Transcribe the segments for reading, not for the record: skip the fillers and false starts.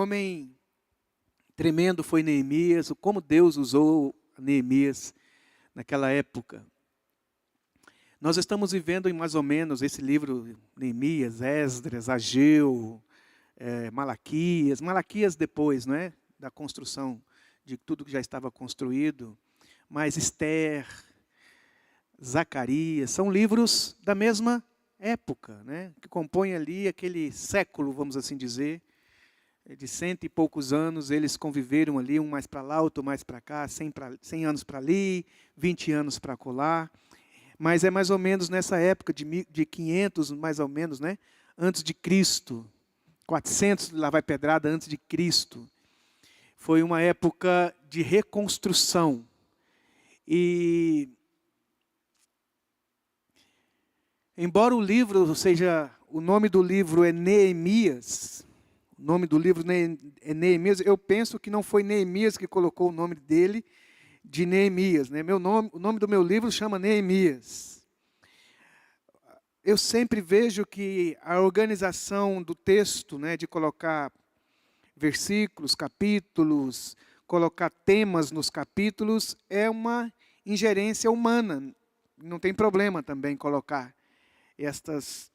homem tremendo foi Neemias, como Deus usou Neemias naquela época. Nós estamos vivendo em mais ou menos esse livro, Neemias, Esdras, Ageu, Malaquias. Malaquias depois, não é? Da construção de tudo que já estava construído. Mas Esther, Zacarias, são livros da mesma época, né? Que compõem ali aquele século, vamos assim dizer, de 100 e poucos anos. Eles conviveram ali, um mais para lá, outro mais para cá, 100 anos para ali, 20 anos para acolá. Mas é mais ou menos nessa época de 500, mais ou menos, né? Antes de Cristo. 400, lá vai pedrada, antes de Cristo. Foi uma época de reconstrução. E, embora o livro seja, o nome do livro é Neemias, o nome do livro é Neemias, eu penso que não foi Neemias que colocou o nome dele de Neemias, né? O nome do meu livro chama Neemias. Eu sempre vejo que a organização do texto, né, de colocar versículos, capítulos, colocar temas nos capítulos, é uma ingerência humana. Não tem problema também colocar esses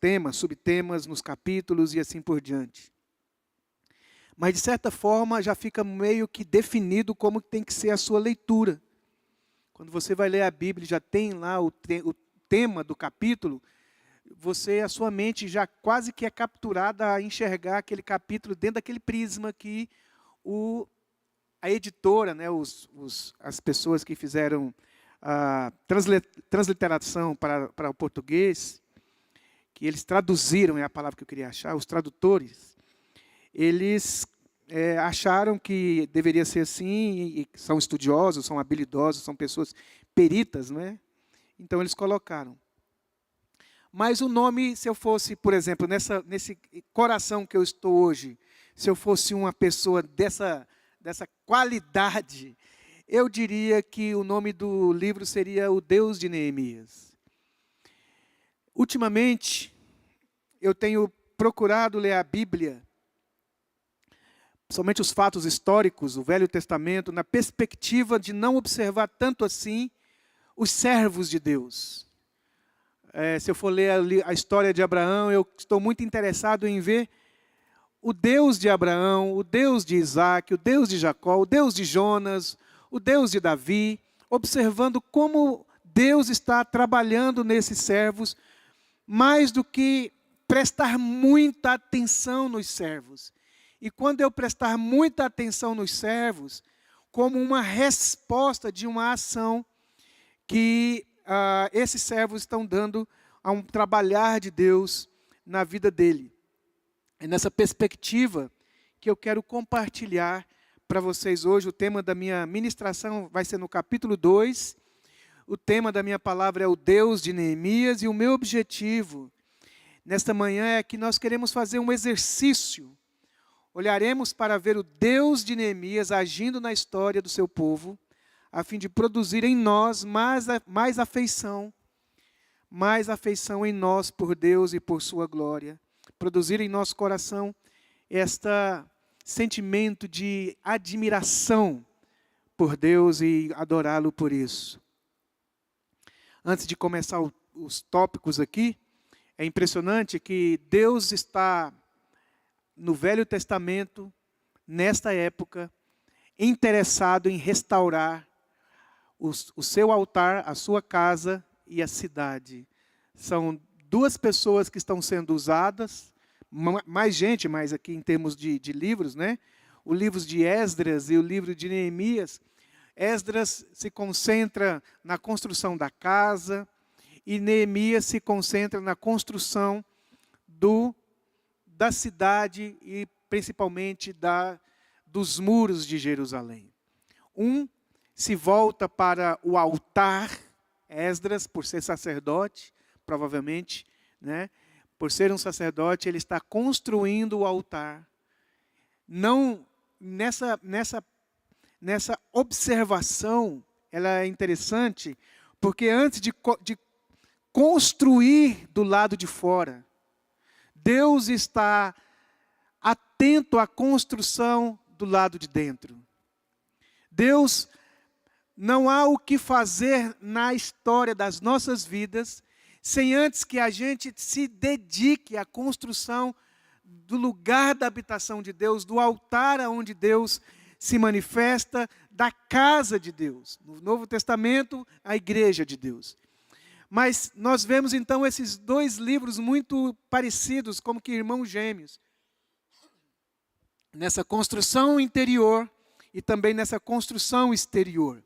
temas, subtemas nos capítulos e assim por diante. Mas, de certa forma, já fica meio que definido como tem que ser a sua leitura. Quando você vai ler a Bíblia, já tem lá o tema do capítulo, a sua mente já quase que é capturada a enxergar aquele capítulo dentro daquele prisma que a editora, né, as pessoas que fizeram a transliteração para o português, que eles traduziram, é a palavra que eu queria achar, os tradutores, eles acharam que deveria ser assim, e são estudiosos, são habilidosos, são pessoas peritas, não é? Então eles colocaram. Mas o nome, se eu fosse, por exemplo, nesse coração que eu estou hoje, se eu fosse uma pessoa dessa qualidade, eu diria que o nome do livro seria O Deus de Neemias. Ultimamente, eu tenho procurado ler a Bíblia, somente os fatos históricos, o Velho Testamento, na perspectiva de não observar tanto assim os servos de Deus. Se eu for ler a história de Abraão, eu estou muito interessado em ver o Deus de Abraão, o Deus de Isaac, o Deus de Jacó, o Deus de Jonas, o Deus de Davi, observando como Deus está trabalhando nesses servos, mais do que prestar muita atenção nos servos. E quando eu prestar muita atenção nos servos, como uma resposta de uma ação que esses servos estão dando a um trabalhar de Deus na vida dele. É nessa perspectiva que eu quero compartilhar para vocês hoje. O tema da minha ministração vai ser no capítulo 2. O tema da minha palavra é o Deus de Neemias. E o meu objetivo nesta manhã é que nós queremos fazer um exercício. Olharemos para ver o Deus de Neemias agindo na história do seu povo, a fim de produzir em nós mais afeição em nós por Deus e por sua glória. Produzir em nosso coração este sentimento de admiração por Deus e adorá-lo por isso. Antes de começar os tópicos aqui, é impressionante que Deus está no Velho Testamento, nesta época, interessado em restaurar o seu altar, a sua casa e a cidade. São duas pessoas que estão sendo usadas, mais gente, mais aqui em termos de livros, né? O livro de Esdras e o livro de Neemias. Esdras se concentra na construção da casa e Neemias se concentra na construção da cidade e principalmente dos muros de Jerusalém. Um se volta para o altar, Esdras, por ser sacerdote, provavelmente, né? Por ser um sacerdote, ele está construindo o altar. Não nessa observação, ela é interessante, porque antes de construir do lado de fora, Deus está atento à construção do lado de dentro. Deus, não há o que fazer na história das nossas vidas sem antes que a gente se dedique à construção do lugar da habitação de Deus, do altar onde Deus se manifesta, da casa de Deus. No Novo Testamento, a igreja de Deus. Mas nós vemos então esses dois livros muito parecidos, como que irmãos gêmeos. Nessa construção interior e também nessa construção exterior.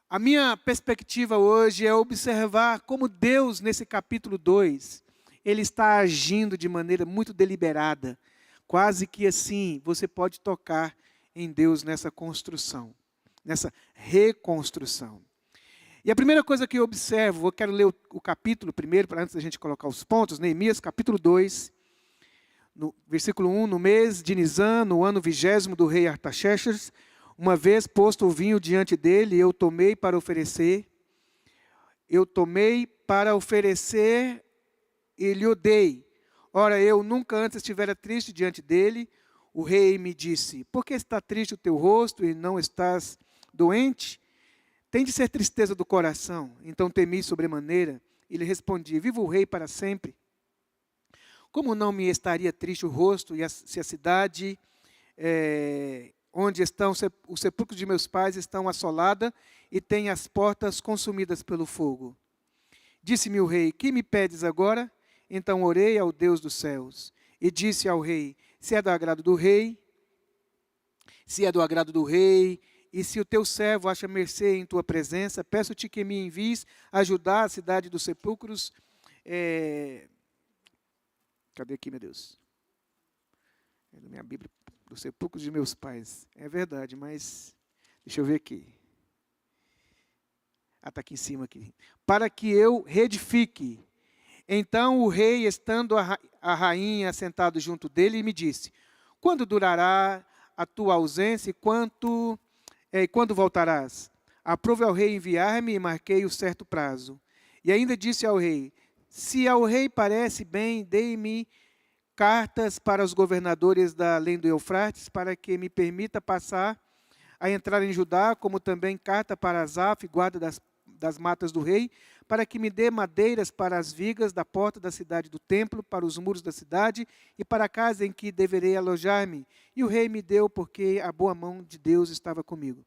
A minha perspectiva hoje é observar como Deus, nesse capítulo 2, Ele está agindo de maneira muito deliberada. Quase que assim, você pode tocar em Deus nessa construção, nessa reconstrução. E a primeira coisa que eu observo, eu quero ler o capítulo primeiro, para antes da gente colocar os pontos, Neemias capítulo 2, no versículo 1, no mês de Nisan, no ano 20º do rei Artaxerxes, uma vez posto o vinho diante dele, eu tomei para oferecer e lhe o dei. Ora, eu nunca antes estivera triste diante dele. O rei me disse, por que está triste o teu rosto e não estás doente? Tem de ser tristeza do coração. Então temi sobremaneira e lhe respondi, viva o rei para sempre. Como não me estaria triste o rosto se a cidade onde estão os sepulcros de meus pais estão assolada e tem as portas consumidas pelo fogo? Disse-me o rei, que me pedes agora? Então orei ao Deus dos céus e disse ao rei, se é do agrado do rei, e se o teu servo acha mercê em tua presença, peço-te que me envies ajudar a cidade dos sepulcros. Cadê aqui, meu Deus? É na minha Bíblia, dos sepulcros de meus pais. É verdade, mas deixa eu ver aqui. Está aqui em cima aqui. Para que eu reedifique. Então o rei, estando a rainha sentado junto dele, me disse, quando durará a tua ausência e quando voltarás? Aprove ao rei enviar-me e marquei o certo prazo. E ainda disse ao rei, se ao rei parece bem, dei-me cartas para os governadores da além do Eufrates, para que me permita passar a entrar em Judá, como também carta para Asaf, guarda das matas do rei, para que me dê madeiras para as vigas da porta da cidade do templo, para os muros da cidade e para a casa em que deverei alojar-me. E o rei me deu, porque a boa mão de Deus estava comigo.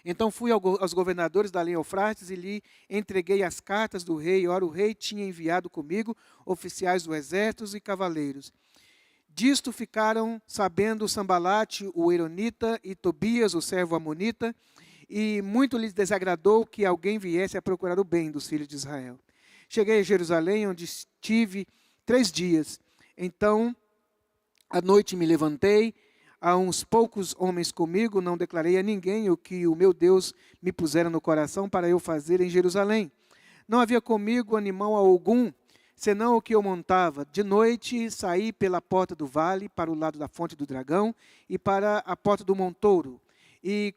Então fui aos governadores da além Eufrates e lhe entreguei as cartas do rei. Ora, o rei tinha enviado comigo oficiais do exército e cavaleiros. Disto ficaram sabendo Sambalate, o Eronita, e Tobias, o servo amonita, e muito lhes desagradou que alguém viesse a procurar o bem dos filhos de Israel. Cheguei a Jerusalém, onde estive 3 dias. Então, à noite me levantei, há uns poucos homens comigo, não declarei a ninguém o que o meu Deus me pusera no coração para eu fazer em Jerusalém. Não havia comigo animal algum, senão o que eu montava. De noite saí pela porta do vale, para o lado da fonte do dragão, e para a porta do montouro, e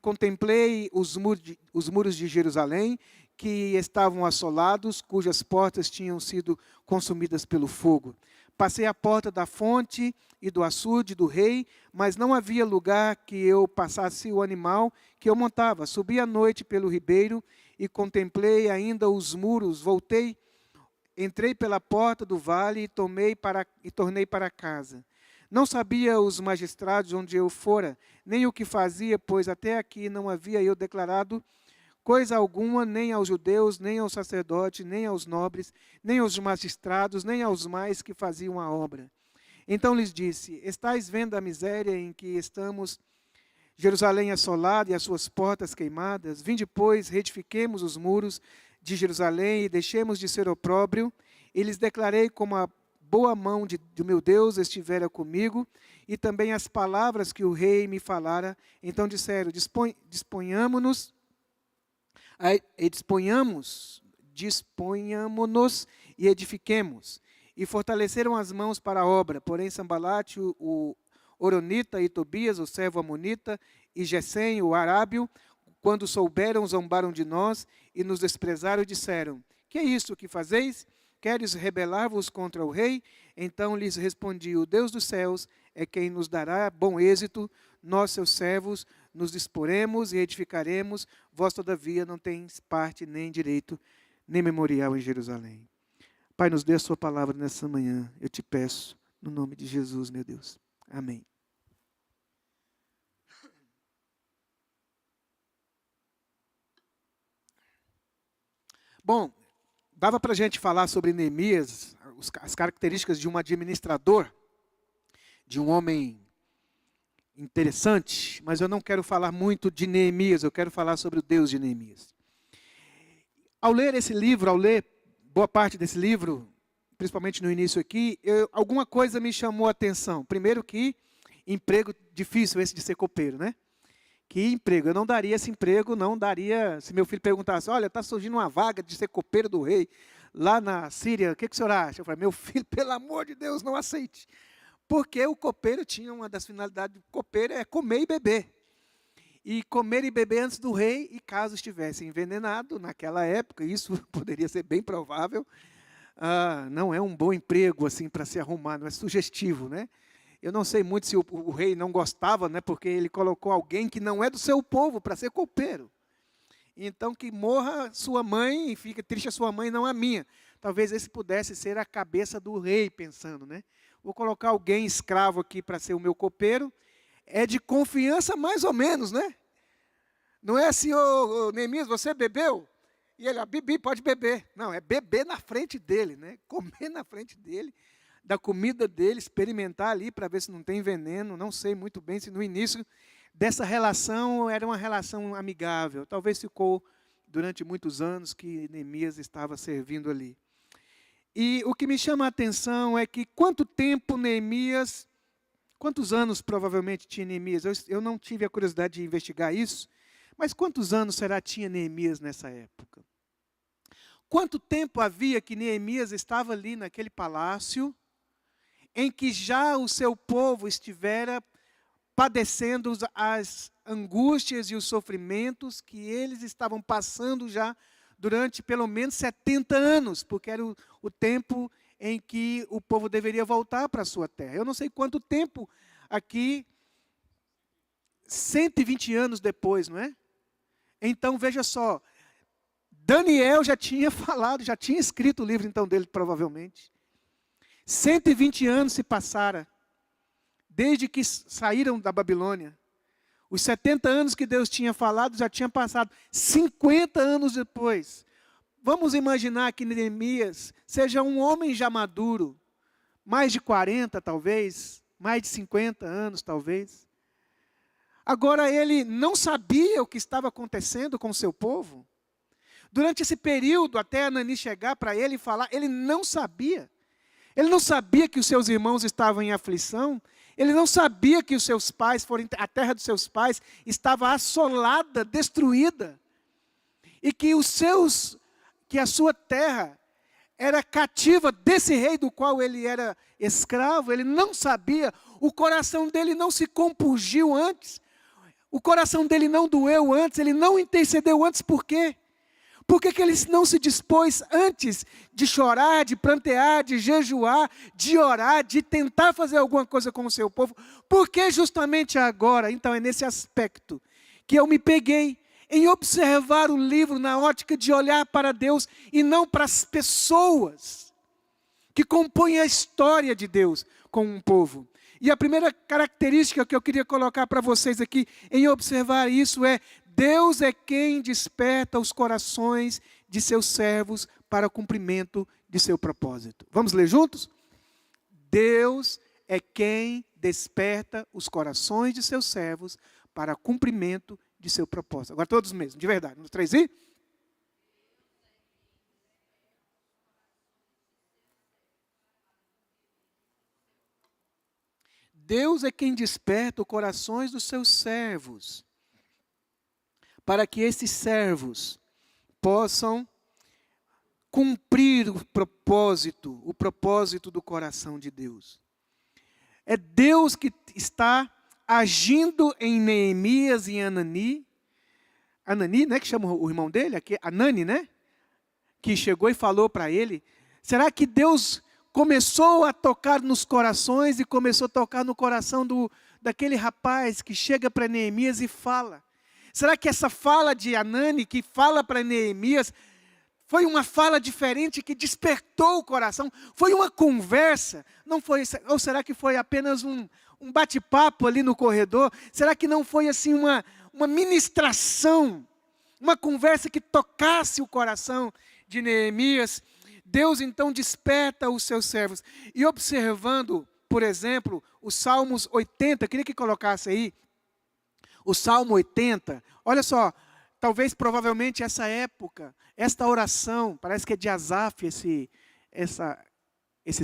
contemplei os muros de Jerusalém, que estavam assolados, cujas portas tinham sido consumidas pelo fogo. Passei a porta da fonte e do açude do rei, mas não havia lugar que eu passasse o animal que eu montava. Subi à noite pelo ribeiro e contemplei ainda os muros. Voltei, entrei pela porta do vale e tornei para casa. Não sabia os magistrados onde eu fora, nem o que fazia, pois até aqui não havia eu declarado coisa alguma, nem aos judeus, nem aos sacerdotes, nem aos nobres, nem aos magistrados, nem aos mais que faziam a obra. Então lhes disse, estáis vendo a miséria em que estamos, Jerusalém assolada e as suas portas queimadas? Vinde, pois, reedifiquemos os muros de Jerusalém e deixemos de ser opróbrio. E lhes declarei como a boa mão do meu Deus estivera comigo, e também as palavras que o rei me falara. Então disseram, disponhamo-nos e edifiquemos. E fortaleceram as mãos para a obra. Porém, Sambalate, o Oronita, e Tobias, o servo amonita, e Gesem, o arábio, quando souberam, zombaram de nós e nos desprezaram e disseram, que é isso que fazeis? queres rebelar-vos contra o rei? Então lhes respondi: o Deus dos céus é quem nos dará bom êxito. Nós, seus servos, nos disporemos e edificaremos. Vós, todavia, não tens parte nem direito, nem memorial em Jerusalém. Pai, nos dê a sua palavra nessa manhã. Eu te peço, no nome de Jesus, meu Deus. Amém. Bom, dava para a gente falar sobre Neemias, as características de um administrador, de um homem interessante, mas eu não quero falar muito de Neemias, eu quero falar sobre o Deus de Neemias. Ao ler esse livro, ao ler boa parte desse livro, principalmente no início aqui, alguma coisa me chamou a atenção. Primeiro que emprego difícil esse de ser copeiro, né? Que emprego? Eu não daria esse emprego, não daria, se meu filho perguntasse, olha, está surgindo uma vaga de ser copeiro do rei, lá na Síria, o que o senhor acha? Eu falei, meu filho, pelo amor de Deus, não aceite. Porque o copeiro tinha, uma das finalidades do copeiro é comer e beber. E comer e beber antes do rei, e caso estivesse envenenado, naquela época, isso poderia ser bem provável, não é um bom emprego assim para se arrumar, não é sugestivo, né? Eu não sei muito se o rei não gostava, né, porque ele colocou alguém que não é do seu povo para ser copeiro. Então, que morra sua mãe e fique triste a sua mãe, não a minha. Talvez esse pudesse ser a cabeça do rei, pensando, né? Vou colocar alguém escravo aqui para ser o meu copeiro. É de confiança mais ou menos, né? Não é assim, ô Neemias, você bebeu? E ele, bebi, pode beber. Não, é beber na frente dele, né? Comer na frente dele, da comida dele, experimentar ali para ver se não tem veneno. Não sei muito bem se no início dessa relação era uma relação amigável. Talvez ficou durante muitos anos que Neemias estava servindo ali. E o que me chama a atenção é que quantos anos provavelmente tinha Neemias? Eu não tive a curiosidade de investigar isso, mas quantos anos será tinha Neemias nessa época? Quanto tempo havia que Neemias estava ali naquele palácio, em que já o seu povo estivera padecendo as angústias e os sofrimentos que eles estavam passando já durante pelo menos 70 anos, porque era o tempo em que o povo deveria voltar para a sua terra. Eu não sei quanto tempo aqui, 120 anos depois, não é? Então, veja só, Daniel já tinha falado, já tinha escrito o livro então dele, provavelmente. 120 anos se passaram, desde que saíram da Babilônia. Os 70 anos que Deus tinha falado já tinha passado. 50 anos depois. Vamos imaginar que Neemias seja um homem já maduro, mais de 40 talvez, mais de 50 anos talvez. Agora ele não sabia o que estava acontecendo com o seu povo. Durante esse período, até Anani chegar para ele e falar, ele não sabia. Ele não sabia que os seus irmãos estavam em aflição. Ele não sabia que os seus pais, a terra dos seus pais estava assolada, destruída. E que a sua terra era cativa desse rei do qual ele era escravo. Ele não sabia. O coração dele não se compungiu antes. O coração dele não doeu antes. Ele não intercedeu antes. Por quê? Por que ele não se dispôs antes de chorar, de prantear, de jejuar, de orar, de tentar fazer alguma coisa com o seu povo? Por que justamente agora? Então é nesse aspecto que eu me peguei em observar o livro na ótica de olhar para Deus e não para as pessoas que compõem a história de Deus com um povo. E a primeira característica que eu queria colocar para vocês aqui em observar isso é: Deus é quem desperta os corações de seus servos para o cumprimento de seu propósito. Vamos ler juntos? Deus é quem desperta os corações de seus servos para o cumprimento de seu propósito. Agora todos mesmo, de verdade. Nos 3 e? Deus é quem desperta os corações dos seus servos, para que esses servos possam cumprir o propósito do coração de Deus. É Deus que está agindo em Neemias e Anani, né, que chama o irmão dele, aqui, Anani, né? Que chegou e falou para ele, Será que Deus começou a tocar nos corações e começou a tocar no coração daquele rapaz que chega para Neemias e fala? Será que essa fala de Anani, que fala para Neemias, foi uma fala diferente que despertou o coração? Foi uma conversa? Não foi? Ou será que foi apenas um bate-papo ali no corredor? Será que não foi assim uma ministração? Uma conversa que tocasse o coração de Neemias? Deus então desperta os seus servos. E observando, por exemplo, os Salmos 80, queria que colocasse aí, o Salmo 80, olha só, talvez provavelmente essa época, esta oração, parece que é de Asaf esse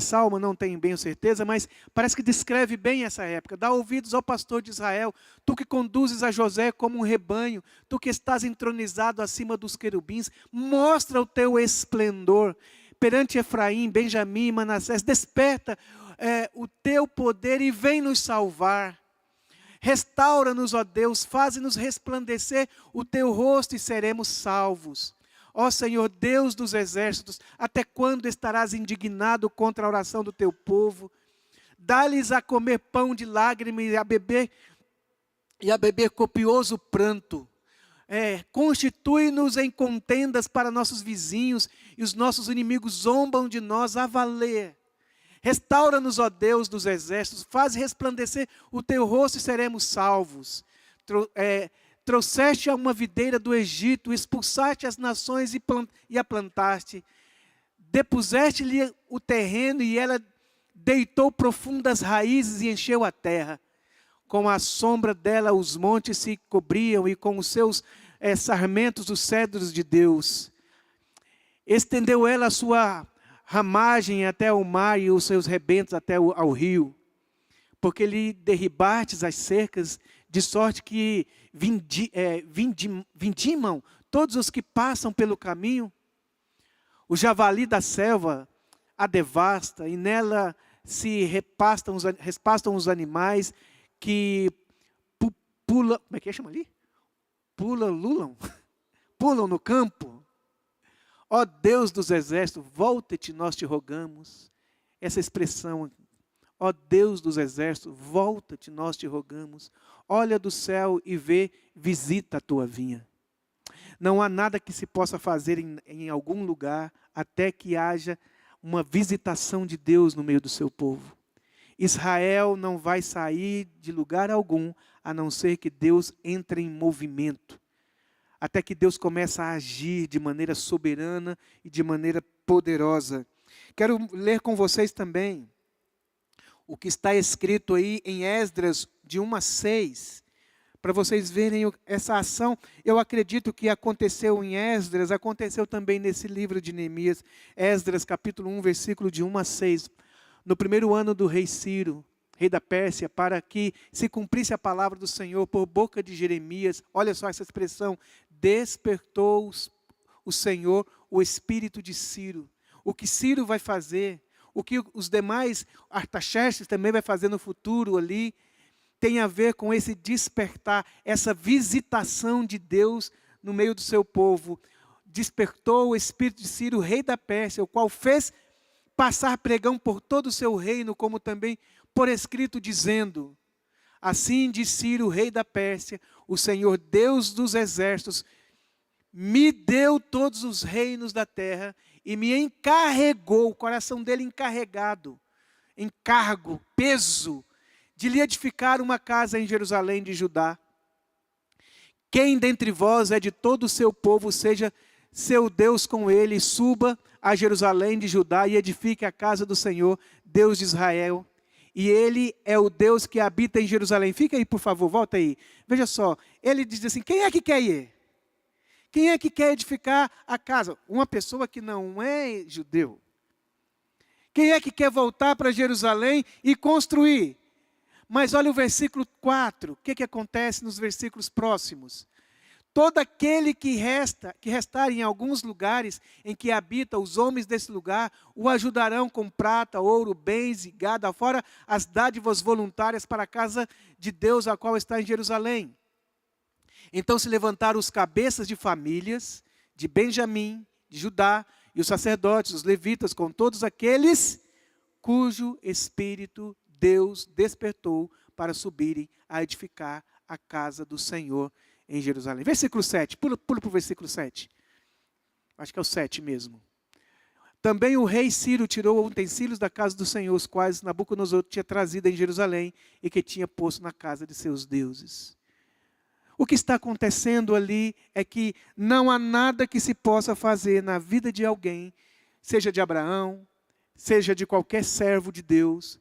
salmo, não tenho bem certeza, mas parece que descreve bem essa época. Dá ouvidos ao pastor de Israel, tu que conduzes a José como um rebanho, tu que estás entronizado acima dos querubins, mostra o teu esplendor perante Efraim, Benjamim e Manassés, desperta o teu poder e vem nos salvar. Restaura-nos, ó Deus, faze-nos resplandecer o teu rosto e seremos salvos. Ó Senhor, Deus dos exércitos, até quando estarás indignado contra a oração do teu povo? Dá-lhes a comer pão de lágrimas e a beber copioso pranto. Constitui-nos em contendas para nossos vizinhos, e os nossos inimigos zombam de nós a valer. Restaura-nos, ó Deus dos exércitos, faz resplandecer o teu rosto e seremos salvos. Trouxeste a uma videira do Egito, expulsaste as nações e a plantaste. Depuseste-lhe o terreno e ela deitou profundas raízes e encheu a terra. Com a sombra dela os montes se cobriam e com os seus sarmentos os cedros de Deus. Estendeu ela a sua ramagem até o mar e os seus rebentos até ao rio. Porque lhe derribastes as cercas, de sorte que vindimam todos os que passam pelo caminho. O javali da selva a devasta, e nela se repastam os animais que pulam, como é que chama ali? Pulam no campo. Ó Deus dos exércitos, volta-te, nós te rogamos. Essa expressão, ó Deus dos exércitos, volta-te, nós te rogamos. Olha do céu e vê, visita a tua vinha. Não há nada que se possa fazer em algum lugar até que haja uma visitação de Deus no meio do seu povo. Israel não vai sair de lugar algum, a não ser que Deus entre em movimento. Até que Deus comece a agir de maneira soberana e de maneira poderosa. Quero ler com vocês também o que está escrito aí em Esdras, de 1 a 6, para vocês verem essa ação. Eu acredito que aconteceu em Esdras, aconteceu também nesse livro de Neemias. Esdras, capítulo 1, versículo de 1 a 6. No primeiro ano do rei Ciro, rei da Pérsia, para que se cumprisse a palavra do Senhor por boca de Jeremias, olha só essa expressão, despertou o Senhor o espírito de Ciro. O que Ciro vai fazer, o que os demais Artaxerxes também vai fazer no futuro ali, tem a ver com esse despertar, essa visitação de Deus no meio do seu povo. Despertou o espírito de Ciro, rei da Pérsia, o qual fez passar pregão por todo o seu reino, como também por escrito, dizendo: assim diz Ciro, rei da Pérsia, o Senhor Deus dos exércitos, me deu todos os reinos da terra e me encarregou, o coração dele encarregado, encargo, peso, de lhe edificar uma casa em Jerusalém de Judá. Quem dentre vós é de todo o seu povo, seja seu Deus com ele, suba a Jerusalém de Judá e edifique a casa do Senhor, Deus de Israel. E ele é o Deus que habita em Jerusalém. Fica aí, por favor, volta aí. Veja só, ele diz assim, quem é que quer ir? Quem é que quer edificar a casa? Uma pessoa que não é judeu. Quem é que quer voltar para Jerusalém e construir? Mas olha o versículo 4, o que acontece nos versículos próximos? Todo aquele que restar em alguns lugares em que habita, os homens desse lugar, o ajudarão com prata, ouro, bens e gado, afora as dádivas voluntárias para a casa de Deus, a qual está em Jerusalém. Então se levantaram os cabeças de famílias, de Benjamim, de Judá, e os sacerdotes, os levitas, com todos aqueles cujo espírito Deus despertou para subirem a edificar a casa do Senhor em Jerusalém. Versículo 7, pula para o versículo 7. Acho que é o 7 mesmo. Também o rei Ciro tirou utensílios da casa do Senhor, os quais Nabucodonosor tinha trazido em Jerusalém e que tinha posto na casa de seus deuses. O que está acontecendo ali é que não há nada que se possa fazer na vida de alguém, seja de Abraão, seja de qualquer servo de Deus.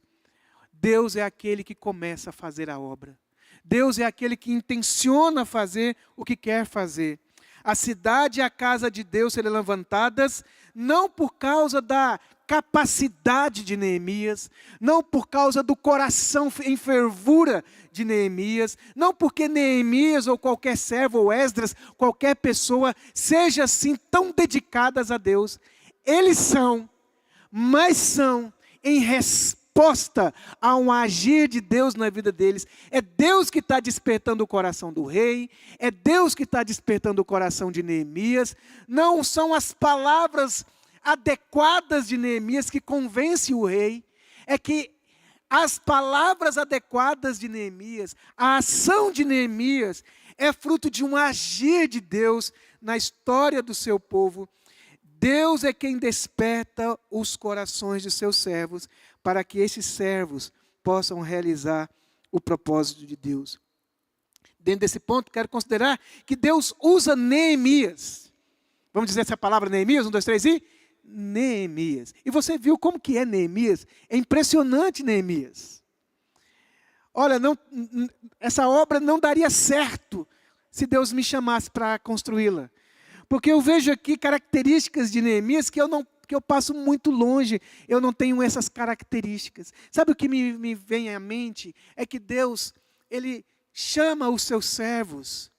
Deus é aquele que começa a fazer a obra. Deus é aquele que intenciona fazer o que quer fazer. A cidade e a casa de Deus serão levantadas, não por causa da capacidade de Neemias, não por causa do coração em fervura de Neemias, não porque Neemias ou qualquer servo ou Esdras, qualquer pessoa, seja assim tão dedicadas a Deus. Eles são, mas são em resposta a um agir de Deus na vida deles. É Deus que está despertando o coração do rei, é Deus que está despertando o coração de Neemias, não são as palavras adequadas de Neemias que convencem o rei, é que as palavras adequadas de Neemias, a ação de Neemias, é fruto de um agir de Deus na história do seu povo. Deus é quem desperta os corações de seus servos, para que esses servos possam realizar o propósito de Deus. Dentro desse ponto, quero considerar que Deus usa Neemias. Vamos dizer essa palavra Neemias? 1, 2, 3 e... Neemias. E você viu como que é Neemias? É impressionante Neemias. Olha, essa obra não daria certo se Deus me chamasse para construí-la. Porque eu vejo aqui características de Neemias que eu passo muito longe, eu não tenho essas características. Sabe o que me vem à mente? É que Deus, Ele chama os seus servos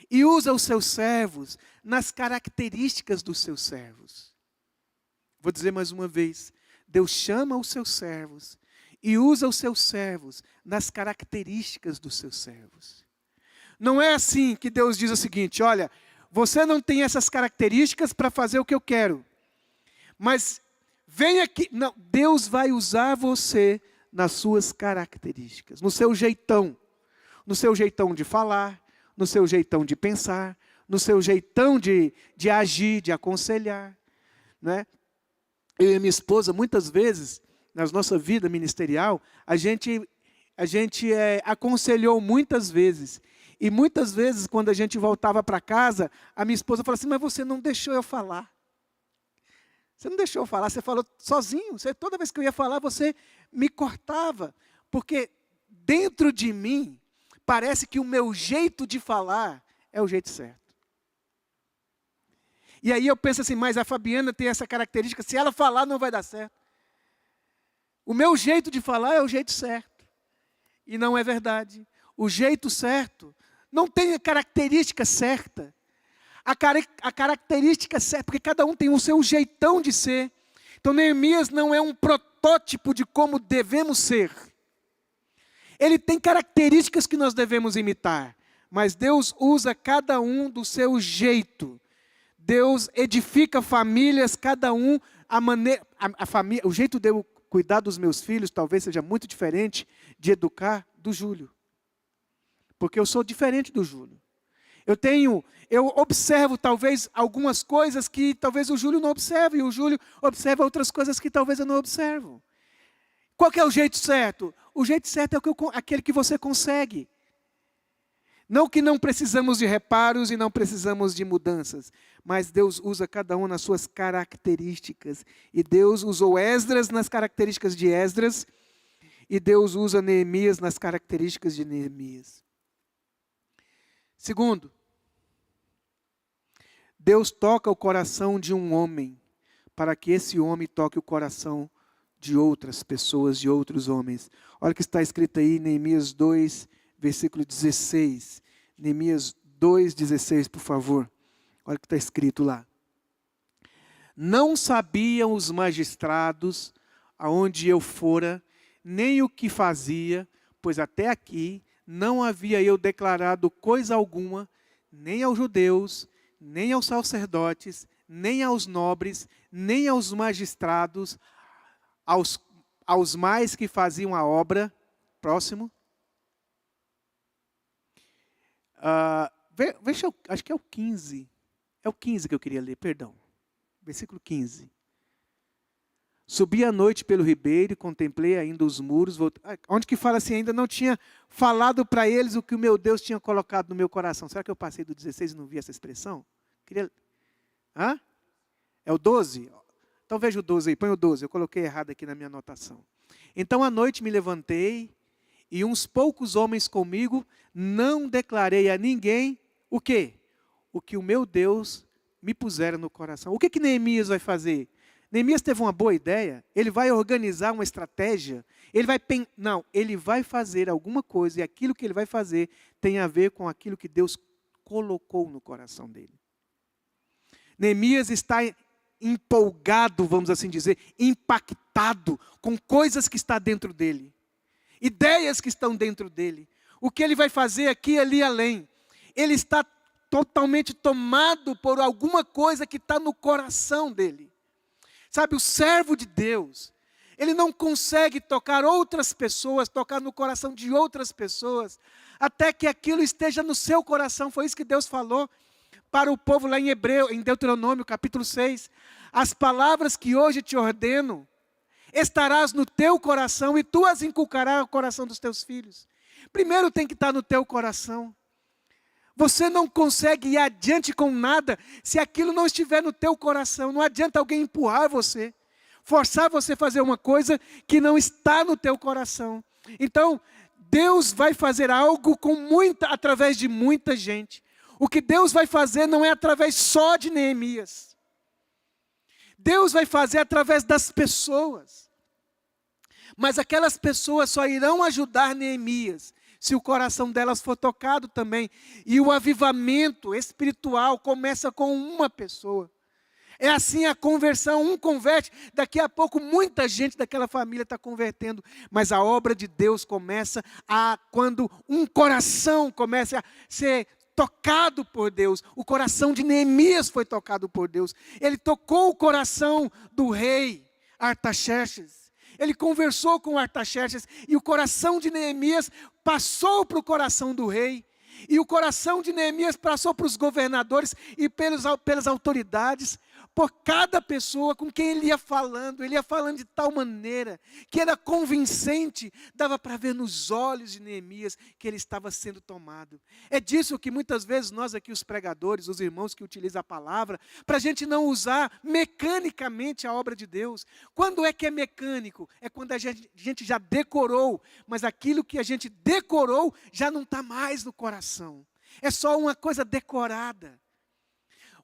e usa os seus servos nas características dos seus servos. Vou dizer mais uma vez, Deus chama os seus servos e usa os seus servos nas características dos seus servos. Não é assim que Deus diz o seguinte: olha, você não tem essas características para fazer o que eu quero, mas vem aqui. Não, Deus vai usar você nas suas características, no seu jeitão de falar, no seu jeitão de pensar, no seu jeitão de agir, de aconselhar, né? Eu e minha esposa, muitas vezes, na nossa vida ministerial, a gente aconselhou muitas vezes. E muitas vezes, quando a gente voltava para casa, a minha esposa falava assim: mas você não deixou eu falar. Você não deixou eu falar, você falou sozinho. Toda vez que eu ia falar, você me cortava. Porque dentro de mim, parece que o meu jeito de falar é o jeito certo. E aí eu penso assim, mas a Fabiana tem essa característica, se ela falar não vai dar certo. O meu jeito de falar é o jeito certo. E não é verdade. O jeito certo não tem a característica certa. A característica certa, porque cada um tem o seu jeitão de ser. Então Neemias não é um protótipo de como devemos ser. Ele tem características que nós devemos imitar. Mas Deus usa cada um do seu jeito. Deus edifica famílias, cada um, família, o jeito de eu cuidar dos meus filhos talvez seja muito diferente de educar do Júlio. Porque eu sou diferente do Júlio. Eu observo talvez algumas coisas que talvez o Júlio não observe, e o Júlio observa outras coisas que talvez eu não observo. Qual que é o jeito certo? O jeito certo é aquele que você consegue. Não que não precisamos de reparos e não precisamos de mudanças, mas Deus usa cada um nas suas características. E Deus usou Esdras nas características de Esdras, e Deus usa Neemias nas características de Neemias. Segundo, Deus toca o coração de um homem, para que esse homem toque o coração de outras pessoas, de outros homens. Olha o que está escrito aí em Neemias 2, versículo 16. Neemias 2,16, por favor. Olha o que está escrito lá. Não sabiam os magistrados aonde eu fora, nem o que fazia, pois até aqui não havia eu declarado coisa alguma, nem aos judeus, nem aos sacerdotes, nem aos nobres, nem aos magistrados, aos mais que faziam a obra. Próximo. Acho que é o 15. É o 15 que eu queria ler, perdão. Versículo 15. Subi à noite pelo ribeiro e contemplei ainda os muros. Onde que fala assim, ainda não tinha falado para eles o que o meu Deus tinha colocado no meu coração. Será que eu passei do 16 e não vi essa expressão? É o 12? Então veja o 12 aí, põe o 12. Eu coloquei errado aqui na minha anotação. Então à noite me levantei e uns poucos homens comigo, não declarei a ninguém o quê? O que o meu Deus me pusera no coração. O que Neemias vai fazer? Neemias teve uma boa ideia, ele vai organizar uma estratégia, ele vai fazer alguma coisa, e aquilo que ele vai fazer tem a ver com aquilo que Deus colocou no coração dele. Neemias está empolgado, vamos assim dizer, impactado com coisas que estão dentro dele, ideias que estão dentro dele. O que ele vai fazer aqui, ali, além? Ele está totalmente tomado por alguma coisa que está no coração dele. Sabe, o servo de Deus, ele não consegue tocar outras pessoas, tocar no coração de outras pessoas, até que aquilo esteja no seu coração. Foi isso que Deus falou para o povo lá em Deuteronômio, capítulo 6. As palavras que hoje te ordeno, estarás no teu coração e tu as inculcarás no coração dos teus filhos. Primeiro tem que estar no teu coração. Você não consegue ir adiante com nada se aquilo não estiver no teu coração. Não adianta alguém empurrar você, forçar você a fazer uma coisa que não está no teu coração. Então, Deus vai fazer algo através de muita gente. O que Deus vai fazer não é através só de Neemias. Deus vai fazer através das pessoas. Mas aquelas pessoas só irão ajudar Neemias se o coração delas for tocado também. E o avivamento espiritual começa com uma pessoa. É assim a conversão, um converte, daqui a pouco muita gente daquela família está convertendo. Mas a obra de Deus começa quando um coração começa a ser tocado por Deus. O coração de Neemias foi tocado por Deus. Ele tocou o coração do rei Artaxerxes. Ele conversou com Artaxerxes e o coração de Neemias passou para o coração do rei. E o coração de Neemias passou para os governadores e pelas autoridades. Por cada pessoa com quem ele ia falando de tal maneira que era convincente, dava para ver nos olhos de Neemias que ele estava sendo tomado. É disso que muitas vezes nós aqui, os pregadores, os irmãos que utilizam a palavra, para a gente não usar mecanicamente a obra de Deus. Quando é que é mecânico? É quando a gente já decorou, mas aquilo que a gente decorou já não está mais no coração. É só uma coisa decorada.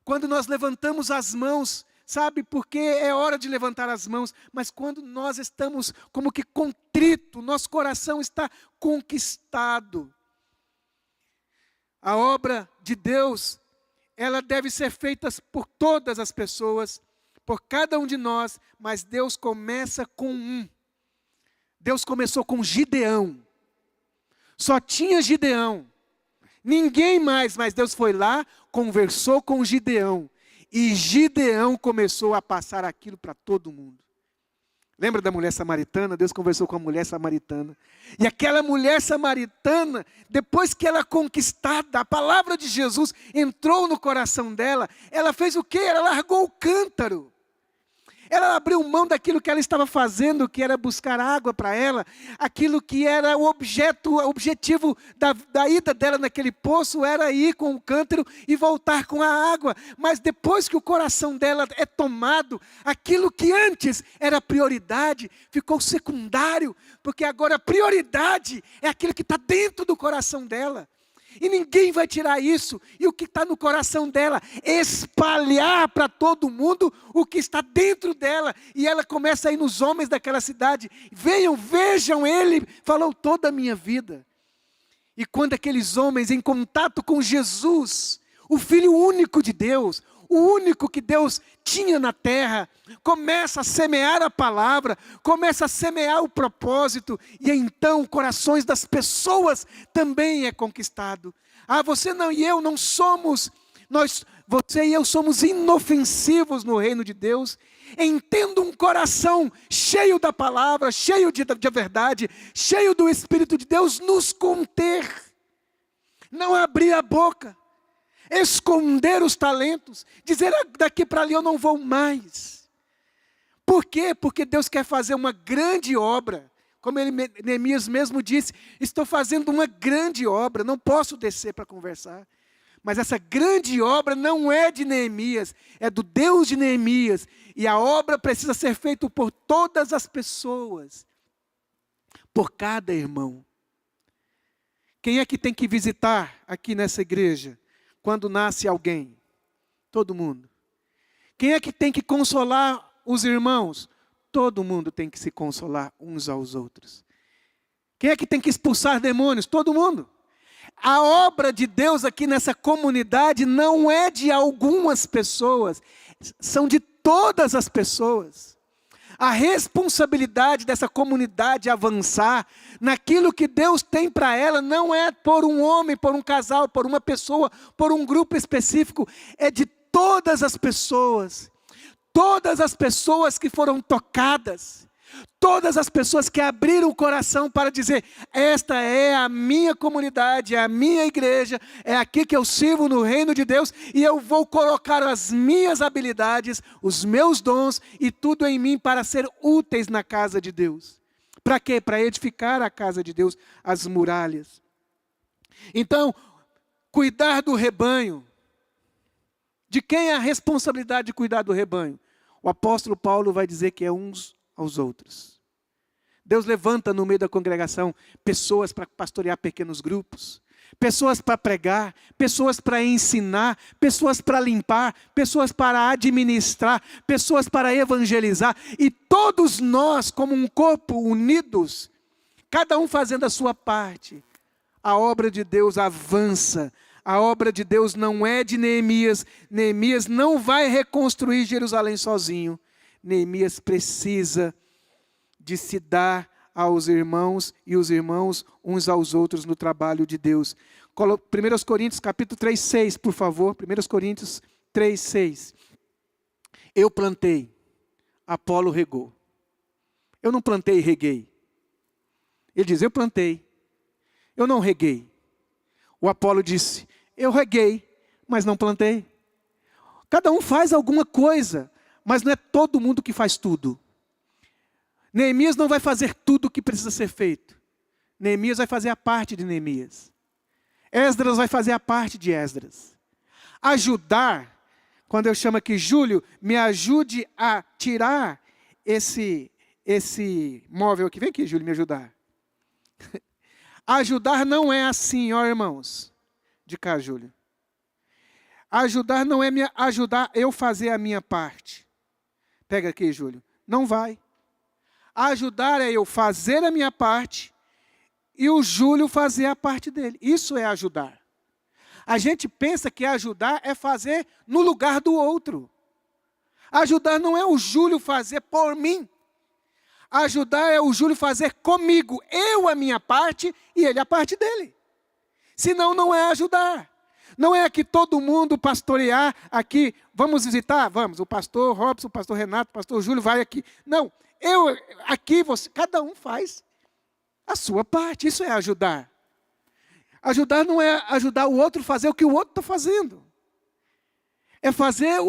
Quando nós levantamos as mãos, sabe, porque é hora de levantar as mãos, mas quando nós estamos como que contrito, nosso coração está conquistado. A obra de Deus, ela deve ser feita por todas as pessoas, por cada um de nós, mas Deus começa com um. Deus começou com Gideão. Só tinha Gideão. Ninguém mais, mas Deus foi lá, conversou com Gideão. E Gideão começou a passar aquilo para todo mundo. Lembra da mulher samaritana? Deus conversou com a mulher samaritana. E aquela mulher samaritana, depois que ela conquistada, a palavra de Jesus entrou no coração dela, ela fez o quê? Ela largou o cântaro. Ela abriu mão daquilo que ela estava fazendo, que era buscar água para ela, aquilo que era o objetivo da ida dela naquele poço, era ir com o cântaro e voltar com a água. Mas depois que o coração dela é tomado, aquilo que antes era prioridade, ficou secundário, porque agora a prioridade é aquilo que está dentro do coração dela. E ninguém vai tirar isso. E o que está no coração dela? Espalhar para todo mundo o que está dentro dela. E ela começa a ir nos homens daquela cidade. Venham, vejam, ele falou toda a minha vida. E quando aqueles homens em contato com Jesus, o Filho único de Deus, o único que Deus tinha na terra, começa a semear a palavra, começa a semear o propósito, e então corações das pessoas também é conquistado. Você não e eu não somos, você e eu somos inofensivos no reino de Deus, em tendo um coração cheio da palavra, cheio de verdade, cheio do Espírito de Deus, nos conter, não abrir a boca, esconder os talentos, dizer daqui para ali eu não vou mais. Por quê? Porque Deus quer fazer uma grande obra. Como Neemias mesmo disse, estou fazendo uma grande obra, não posso descer para conversar. Mas essa grande obra não é de Neemias, é do Deus de Neemias. E a obra precisa ser feita por todas as pessoas, por cada irmão. Quem é que tem que visitar aqui nessa igreja, quando nasce alguém? Todo mundo. Quem é que tem que consolar os irmãos? Todo mundo tem que se consolar uns aos outros. Quem é que tem que expulsar demônios? Todo mundo. A obra de Deus aqui nessa comunidade não é de algumas pessoas, são de todas as pessoas. A responsabilidade dessa comunidade avançar naquilo que Deus tem para ela não é por um homem, por um casal, por uma pessoa, por um grupo específico, é de todas as pessoas. Todas as pessoas que foram tocadas, todas as pessoas que abriram o coração para dizer, esta é a minha comunidade, é a minha igreja, é aqui que eu sirvo no reino de Deus, e eu vou colocar as minhas habilidades, os meus dons e tudo em mim para ser úteis na casa de Deus. Para quê? Para edificar a casa de Deus, as muralhas. Então, cuidar do rebanho. De quem é a responsabilidade de cuidar do rebanho? O apóstolo Paulo vai dizer que é uns aos outros. Deus levanta no meio da congregação pessoas para pastorear pequenos grupos, pessoas para pregar, pessoas para ensinar, pessoas para limpar, pessoas para administrar, pessoas para evangelizar. E todos nós, como um corpo unidos, cada um fazendo a sua parte, a obra de Deus avança. A obra de Deus não é de Neemias. Neemias não vai reconstruir Jerusalém sozinho. Neemias precisa de se dar aos irmãos e os irmãos uns aos outros no trabalho de Deus. 1 Coríntios capítulo 3, 6, por favor. 1 Coríntios 3, 6. Eu plantei, Apolo regou. Eu não plantei e reguei. Ele diz, eu plantei, eu não reguei. O Apolo disse, eu reguei, mas não plantei. Cada um faz alguma coisa, mas não é todo mundo que faz tudo. Neemias não vai fazer tudo o que precisa ser feito. Neemias vai fazer a parte de Neemias. Esdras vai fazer a parte de Esdras. Ajudar, quando eu chamo aqui, Júlio, me ajude a tirar esse móvel aqui. Vem aqui, Júlio, me ajudar. Ajudar não é assim, ó irmãos. De cá, Júlio. Ajudar não é ajudar eu fazer a minha parte. Pega aqui, Júlio. Não vai. Ajudar é eu fazer a minha parte e o Júlio fazer a parte dele. Isso é ajudar. A gente pensa que ajudar é fazer no lugar do outro. Ajudar não é o Júlio fazer por mim. Ajudar é o Júlio fazer comigo. Eu a minha parte e ele a parte dele. Senão não é ajudar. Não é aqui todo mundo pastorear aqui. Vamos visitar? Vamos. O pastor Robson, o pastor Renato, o pastor Júlio vai aqui. Não. Eu aqui, você, cada um faz a sua parte. Isso é ajudar. Ajudar não é ajudar o outro a fazer o que o outro está fazendo. É fazer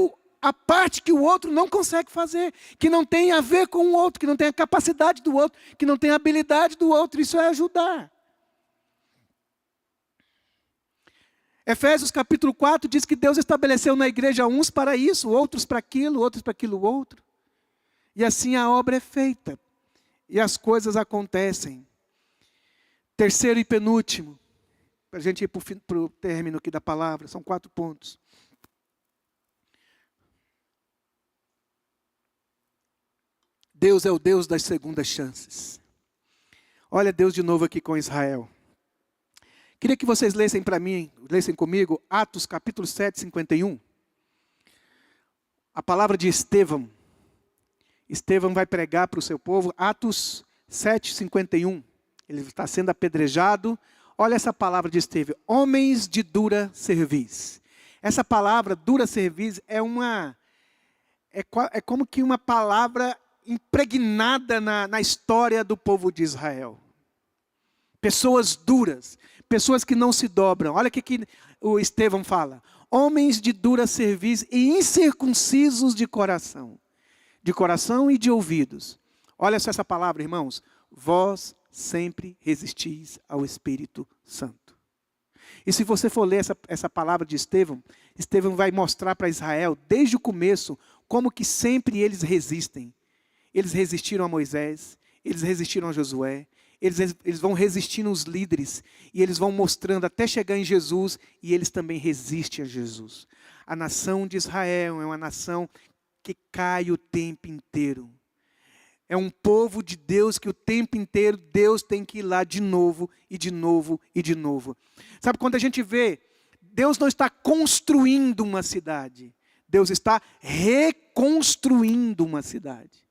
a parte que o outro não consegue fazer, que não tem a ver com o outro, que não tem a capacidade do outro, que não tem a habilidade do outro. Isso é ajudar. Efésios capítulo 4 diz que Deus estabeleceu na igreja uns para isso, outros para aquilo outro. E assim a obra é feita. E as coisas acontecem. Terceiro e penúltimo, para a gente ir para o término aqui da palavra, são 4 pontos. Deus é o Deus das segundas chances. Olha Deus de novo aqui com Israel. Queria que vocês lessem para mim, lessem comigo, Atos capítulo 7, 51. A palavra de Estevão. Estevão vai pregar para o seu povo, Atos 7, 51. Ele está sendo apedrejado. Olha essa palavra de Estevão. Homens de dura cerviz. Essa palavra, dura cerviz, é como que uma palavra impregnada na história do povo de Israel. Pessoas duras, pessoas que não se dobram. Olha o que o Estevão fala. Homens de dura cerviz e incircuncisos de coração e de ouvidos. Olha só essa palavra, irmãos. Vós sempre resistis ao Espírito Santo. E se você for ler essa palavra de Estevão, Estevão vai mostrar para Israel, desde o começo, como que sempre eles resistem. Eles resistiram a Moisés, eles resistiram a Josué, eles vão resistindo aos líderes, e eles vão mostrando até chegar em Jesus, e eles também resistem a Jesus. A nação de Israel é uma nação que cai o tempo inteiro. É um povo de Deus que o tempo inteiro Deus tem que ir lá de novo, e de novo, e de novo. Sabe, quando a gente vê, Deus não está construindo uma cidade, Deus está reconstruindo uma cidade.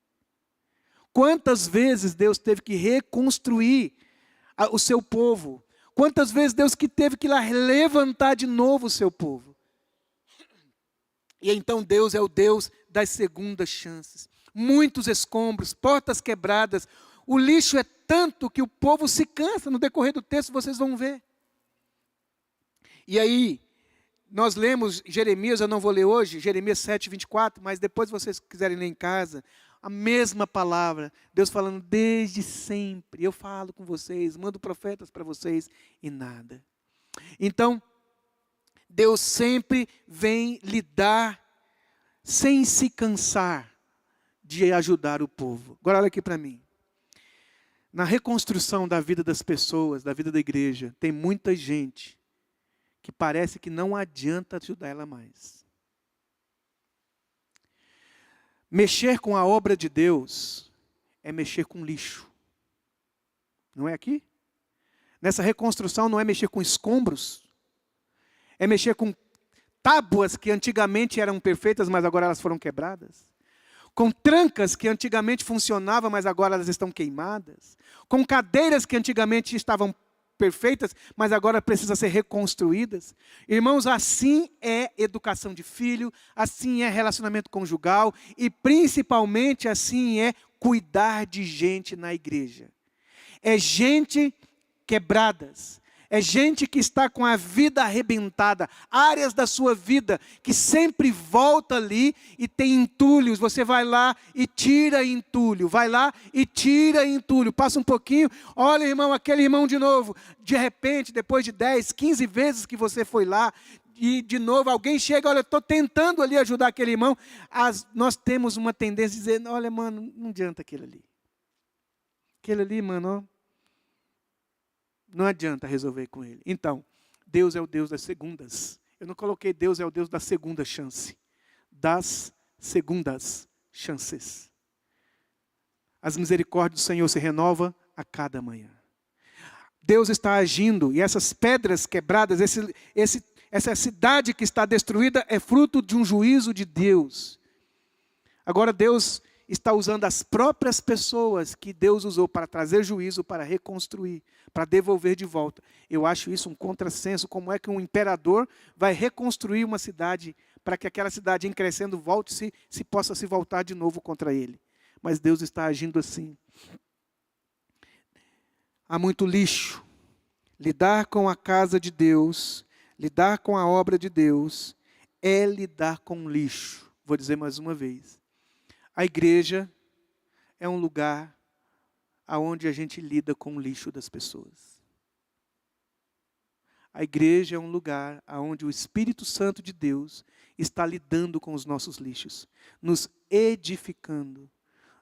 Quantas vezes Deus teve que reconstruir o seu povo? Quantas vezes Deus teve que lá levantar de novo o seu povo? E então Deus é o Deus das segundas chances. Muitos escombros, portas quebradas. O lixo é tanto que o povo se cansa. No decorrer do texto vocês vão ver. E aí, nós lemos Jeremias, eu não vou ler hoje, Jeremias 7, 24, mas depois vocês quiserem ler em casa, a mesma palavra, Deus falando desde sempre, eu falo com vocês, mando profetas para vocês e nada. Então, Deus sempre vem lidar sem se cansar de ajudar o povo. Agora olha aqui para mim. Na reconstrução da vida das pessoas, da vida da igreja, tem muita gente que parece que não adianta ajudar ela mais. Mexer com a obra de Deus é mexer com lixo. Não é aqui? Nessa reconstrução não é mexer com escombros, é mexer com tábuas que antigamente eram perfeitas, mas agora elas foram quebradas. Com trancas que antigamente funcionavam, mas agora elas estão queimadas. Com cadeiras que antigamente estavam perfeitas, mas agora precisam ser reconstruídas. Irmãos, assim é educação de filho, assim é relacionamento conjugal e principalmente assim é cuidar de gente na igreja. É gente quebradas, é gente que está com a vida arrebentada, áreas da sua vida que sempre volta ali e tem entulhos. Você vai lá e tira entulho, vai lá e tira entulho. Passa um pouquinho, olha irmão, aquele irmão de novo. De repente, depois de 10, 15 vezes que você foi lá, e de novo alguém chega, olha, estou tentando ali ajudar aquele irmão. Nós temos uma tendência de dizer, olha mano, não adianta aquele ali. Aquele ali, mano, ó. Não adianta resolver com ele. Então, Deus é o Deus das segundas. Eu não coloquei Deus é o Deus da segunda chance. Das segundas chances. As misericórdias do Senhor se renovam a cada manhã. Deus está agindo e essas pedras quebradas, essa cidade que está destruída é fruto de um juízo de Deus. Agora Deus está usando as próprias pessoas que Deus usou para trazer juízo, para reconstruir, para devolver de volta. Eu acho isso um contrassenso. Como é que um imperador vai reconstruir uma cidade para que aquela cidade, em crescendo, se possa se voltar de novo contra ele? Mas Deus está agindo assim. Há muito lixo. Lidar com a casa de Deus, lidar com a obra de Deus, é lidar com lixo. Vou dizer mais uma vez. A igreja é um lugar onde a gente lida com o lixo das pessoas. A igreja é um lugar onde o Espírito Santo de Deus está lidando com os nossos lixos, nos edificando,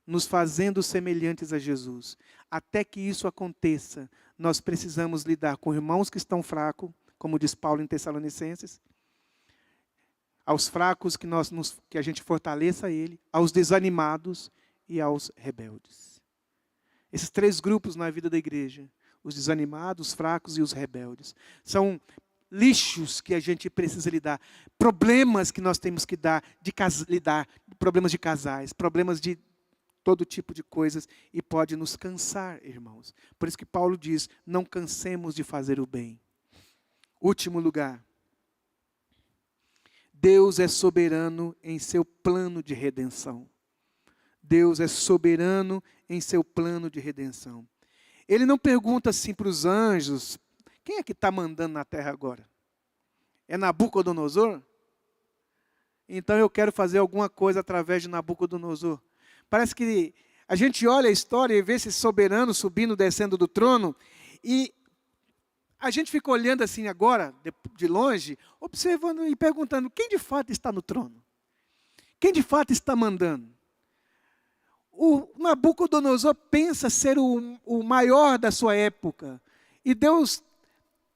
nos fazendo semelhantes a Jesus. Até que isso aconteça, nós precisamos lidar com irmãos que estão fracos, como diz Paulo em Tessalonicenses, aos fracos que a gente fortaleça ele, aos desanimados e aos rebeldes. Esses 3 grupos na vida da igreja, os desanimados, os fracos e os rebeldes, são lixos que a gente precisa lidar, problemas que nós temos que lidar, problemas de casais, problemas de todo tipo de coisas, e pode nos cansar, irmãos. Por isso que Paulo diz, não cansemos de fazer o bem. Último lugar. Deus é soberano em seu plano de redenção. Deus é soberano em seu plano de redenção. Ele não pergunta assim para os anjos, quem é que está mandando na terra agora? É Nabucodonosor? Então eu quero fazer alguma coisa através de Nabucodonosor. Parece que a gente olha a história e vê esse soberano subindo, descendo do trono, e a gente fica olhando assim agora, de longe, observando e perguntando, quem de fato está no trono? Quem de fato está mandando? O Nabucodonosor pensa ser o maior da sua época, e Deus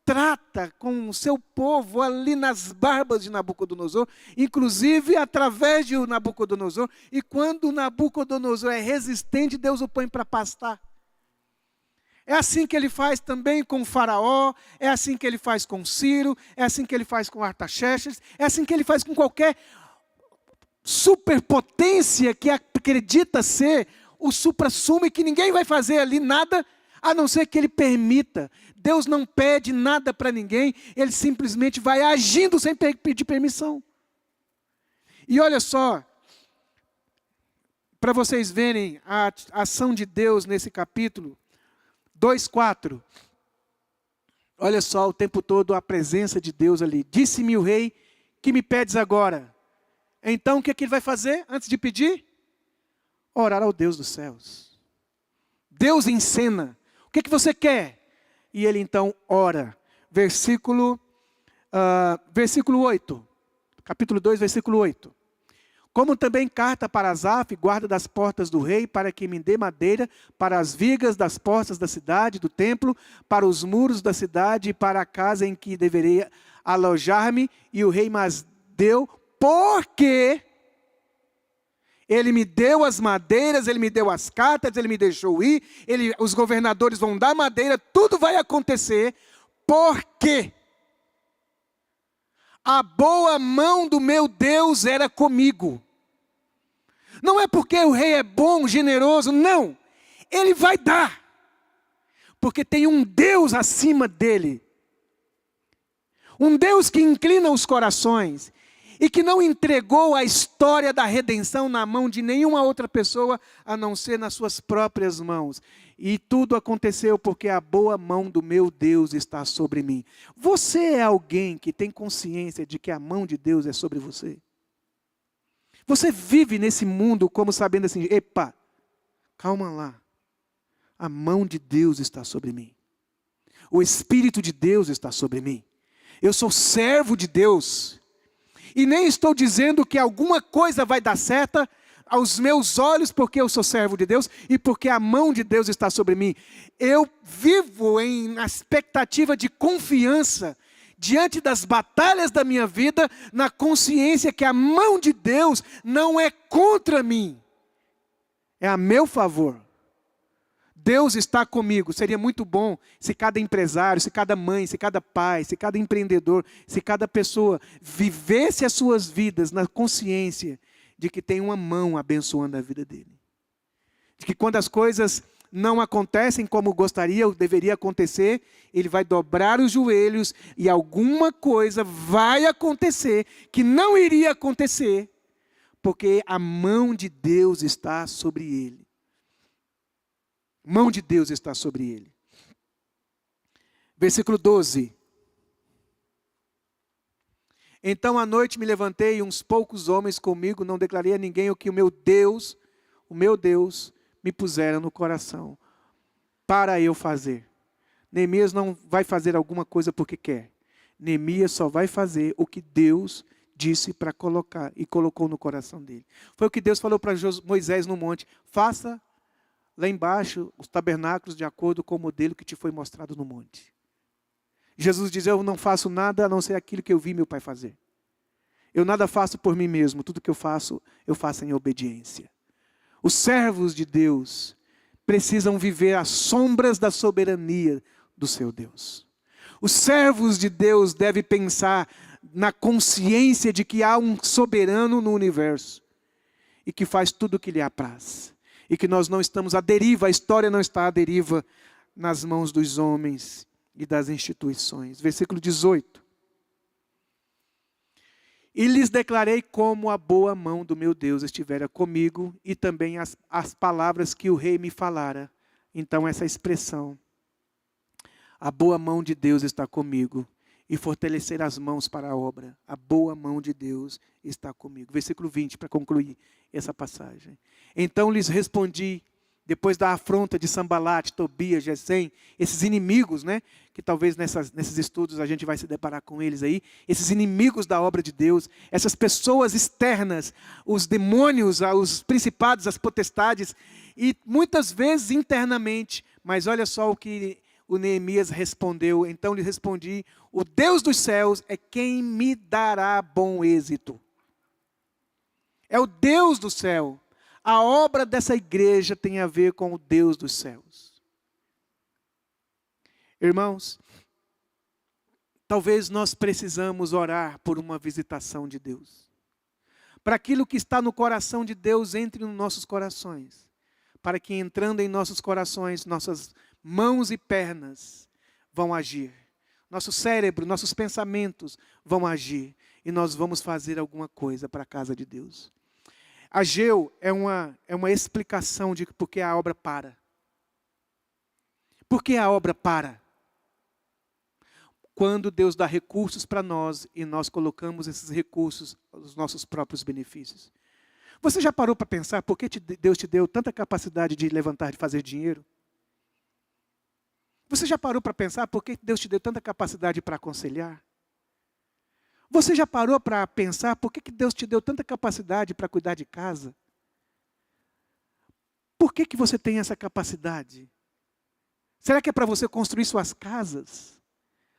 trata com o seu povo ali nas barbas de Nabucodonosor, inclusive através de Nabucodonosor, e quando Nabucodonosor é resistente, Deus o põe para pastar. É assim que ele faz também com o faraó, é assim que ele faz com Ciro, é assim que ele faz com Artaxerxes, é assim que ele faz com qualquer superpotência que acredita ser o suprassumo e que ninguém vai fazer ali nada, a não ser que ele permita. Deus não pede nada para ninguém, ele simplesmente vai agindo sem pedir permissão. E olha só, para vocês verem a ação de Deus nesse capítulo, 2:4. Olha só o tempo todo a presença de Deus ali. Disse-me o rei, que me pedes agora? Então o que ele vai fazer antes de pedir? Orar ao Deus dos céus. Deus encena. O que você quer? E ele então ora. Versículo 8. Capítulo 2, versículo 8. Como também carta para Asaf, guarda das portas do rei, para que me dê madeira para as vigas das portas da cidade, do templo, para os muros da cidade e para a casa em que deveria alojar-me. E o rei mas deu, porque ele me deu as madeiras, ele me deu as cartas, ele me deixou ir, os governadores vão dar madeira, tudo vai acontecer, porque a boa mão do meu Deus era comigo. Não é porque o rei é bom, generoso, não. Ele vai dar. Porque tem um Deus acima dele. Um Deus que inclina os corações. E que não entregou a história da redenção na mão de nenhuma outra pessoa, a não ser nas suas próprias mãos. E tudo aconteceu porque a boa mão do meu Deus está sobre mim. Você é alguém que tem consciência de que a mão de Deus é sobre você? Você vive nesse mundo como sabendo assim, epa, calma lá. A mão de Deus está sobre mim. O Espírito de Deus está sobre mim. Eu sou servo de Deus. E nem estou dizendo que alguma coisa vai dar certa aos meus olhos porque eu sou servo de Deus e porque a mão de Deus está sobre mim. Eu vivo na expectativa de confiança diante das batalhas da minha vida, na consciência que a mão de Deus não é contra mim, é a meu favor. Deus está comigo. Seria muito bom se cada empresário, se cada mãe, se cada pai, se cada empreendedor, se cada pessoa vivesse as suas vidas na consciência de que tem uma mão abençoando a vida dele. De que quando as coisas não acontecem como gostaria ou deveria acontecer, ele vai dobrar os joelhos e alguma coisa vai acontecer que não iria acontecer, porque a mão de Deus está sobre ele. Mão de Deus está sobre ele. Versículo 12. Então à noite me levantei e uns poucos homens comigo, não declarei a ninguém o que o meu Deus, me pusera no coração para eu fazer. Neemias não vai fazer alguma coisa porque quer. Neemias só vai fazer o que Deus disse para colocar e colocou no coração dele. Foi o que Deus falou para Moisés no monte: faça lá embaixo os tabernáculos de acordo com o modelo que te foi mostrado no monte. Jesus diz: eu não faço nada a não ser aquilo que eu vi meu pai fazer. Eu nada faço por mim mesmo, tudo que eu faço em obediência. Os servos de Deus precisam viver às sombras da soberania do seu Deus. Os servos de Deus devem pensar na consciência de que há um soberano no universo e que faz tudo o que lhe apraz. E que nós não estamos à deriva, a história não está à deriva nas mãos dos homens e das instituições. Versículo 18. E lhes declarei como a boa mão do meu Deus estivera comigo e também as palavras que o rei me falara. Então essa expressão, a boa mão de Deus está comigo e fortalecer as mãos para a obra. A boa mão de Deus está comigo. Versículo 20, para concluir essa passagem. Então lhes respondi, depois da afronta de Sambalate, Tobias, Gesem, esses inimigos, né, que talvez nesses estudos a gente vai se deparar com eles aí, esses inimigos da obra de Deus, essas pessoas externas, os demônios, os principados, as potestades, e muitas vezes internamente, mas olha só o que o Neemias respondeu. Então lhe respondi, o Deus dos céus é quem me dará bom êxito. É o Deus do céu. A obra dessa igreja tem a ver com o Deus dos céus. Irmãos, talvez nós precisamos orar por uma visitação de Deus. Para aquilo que está no coração de Deus entre nos nossos corações. Para que entrando em nossos corações, nossas mãos e pernas vão agir. Nosso cérebro, nossos pensamentos vão agir. E nós vamos fazer alguma coisa para a casa de Deus. Ageu é uma explicação de por que a obra para. Por que a obra para? Quando Deus dá recursos para nós e nós colocamos esses recursos aos nossos próprios benefícios. Você já parou para pensar por que Deus te deu tanta capacidade de levantar, de fazer dinheiro? Você já parou para pensar por que Deus te deu tanta capacidade para aconselhar? Você já parou para pensar por que Deus te deu tanta capacidade para cuidar de casa? Por que você tem essa capacidade? Será que é para você construir suas casas?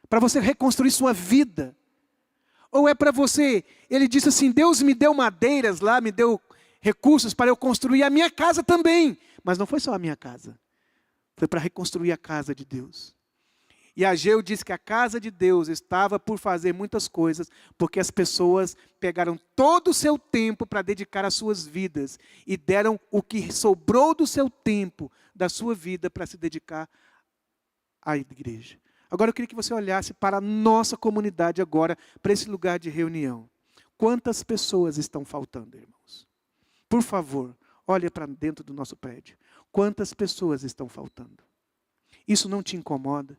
Para você reconstruir sua vida? Ou é para você, ele disse assim, Deus me deu madeiras lá, me deu recursos para eu construir a minha casa também. Mas não foi só a minha casa. Foi para reconstruir a casa de Deus. E Ageu diz que a casa de Deus estava por fazer muitas coisas, porque as pessoas pegaram todo o seu tempo para dedicar às suas vidas e deram o que sobrou do seu tempo, da sua vida, para se dedicar à igreja. Agora eu queria que você olhasse para a nossa comunidade agora, para esse lugar de reunião. Quantas pessoas estão faltando, irmãos? Por favor, olhe para dentro do nosso prédio. Quantas pessoas estão faltando? Isso não te incomoda?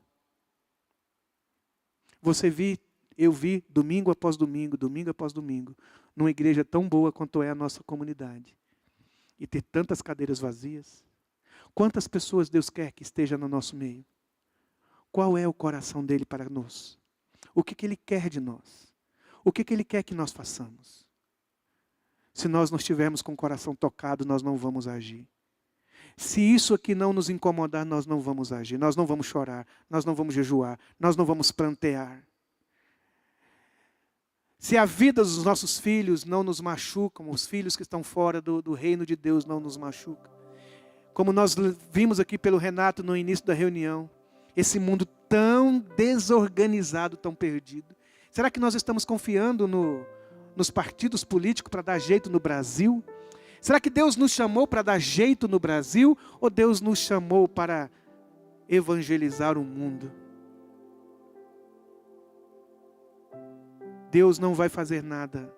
Eu vi domingo após domingo, numa igreja tão boa quanto é a nossa comunidade. E ter tantas cadeiras vazias. Quantas pessoas Deus quer que esteja no nosso meio? Qual é o coração dele para nós? O que ele quer de nós? O que ele quer que nós façamos? Se nós não estivermos com o coração tocado, nós não vamos agir. Se isso aqui não nos incomodar, nós não vamos agir, nós não vamos chorar, nós não vamos jejuar, nós não vamos prantear. Se a vida dos nossos filhos não nos machuca, os filhos que estão fora do reino de Deus não nos machucam. Como nós vimos aqui pelo Renato no início da reunião, esse mundo tão desorganizado, tão perdido. Será que nós estamos confiando nos partidos políticos para dar jeito no Brasil? Será que Deus nos chamou para dar jeito no Brasil? Ou Deus nos chamou para evangelizar o mundo? Deus não vai fazer nada